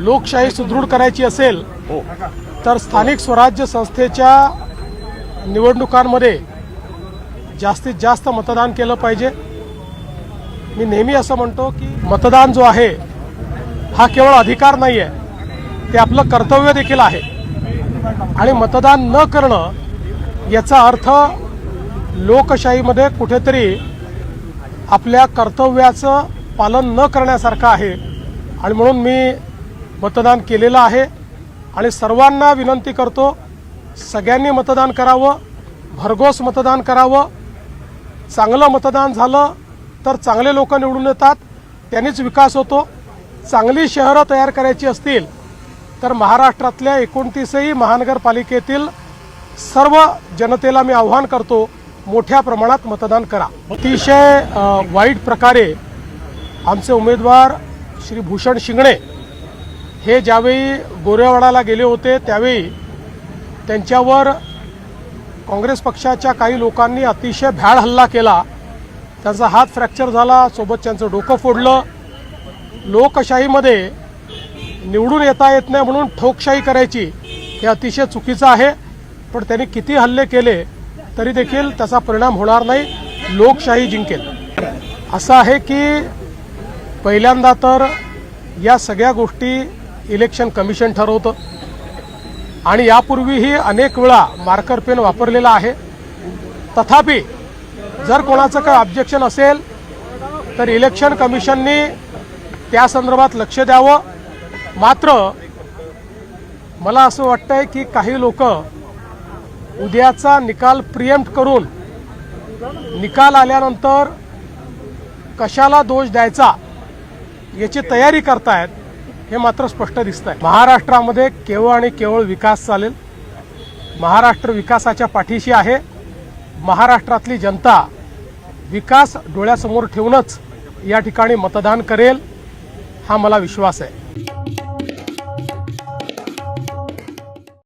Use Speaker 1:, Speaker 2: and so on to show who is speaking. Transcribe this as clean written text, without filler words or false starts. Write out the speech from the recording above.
Speaker 1: लोकशाही सुदृढ करायची असेल तर स्थानिक स्वराज्य संस्थेच्या निवडणुकांमध्ये जास्तीत जास्त मतदान केलं पाहिजे। मी नेहमी असं म्हणतो की मतदान जो आहे हा केवळ अधिकार नाही आहे, ते आपलं कर्तव्य देखील आहे। आणि मतदान न करणं याचा अर्थ लोकशाहीमध्ये कुठेतरी आपल्या कर्तव्याचं पालन न करण्यासारखं आहे। आणि म्हणून मी मतदान केलेलं आहे आणि सर्वांना विनंती करतो, सगळ्यांनी मतदान करावं, भरघोस मतदान करावं। चांगलं मतदान झालं तर चांगले लोक निवडून येतात, त्यांनीच विकास होतो। चांगली शहरं तयार करायची असतील तर महाराष्ट्रातल्या 29ही महानगरपालिकेतील सर्व जनतेला मी आव्हान करतो, मोठ्या प्रमाणात मतदान करा। अतिशय वाईट प्रकारे आमचे उमेदवार श्री भूषण शिंगणे हे ज्यावेळी गोरेवाडाला गेले होते त्यावेळी त्यांच्यावर काँग्रेस पक्षाच्या काही लोकांनी अतिशय भ्याड हल्ला केला। त्यांचा हात फ्रॅक्चर झाला, सोबत त्यांचं डोकं फोडलं। लोकशाहीमध्ये निवडून येता येत नाही म्हणून ठोकशाही करायची हे अतिशय चुकीचं आहे। पण त्यांनी किती हल्ले केले तरी देखील त्याचा परिणाम होणार नाही, लोकशाही जिंकेल। असं आहे की पहिल्यांदा तर या सगळ्या गोष्टी इलेक्शन कमिशन ठरवतं आणि यापूर्वीही अनेक वेळा मार्कर पेन वापरलेला आहे। तथापि जर कोणाचं काही ऑब्जेक्शन असेल तर इलेक्शन कमिशननी त्या संदर्भात लक्ष द्यावं। मात्र मला असं वाटतंय की काही लोक उद्याचा निकाल प्रिएम्प्ट करून निकाल आल्यानंतर कशाला दोष द्यायचा याची तयारी करतायत, हे मात्र स्पष्ट दिसतंय। महाराष्ट्रामध्ये केवळ आणि केवळ विकास चालेल। महाराष्ट्र विकासाच्या पाठीशी आहे। महाराष्ट्रातली जनता विकास डोळ्यासमोर ठेवूनच या ठिकाणी मतदान करेल, हा मला विश्वास आहे।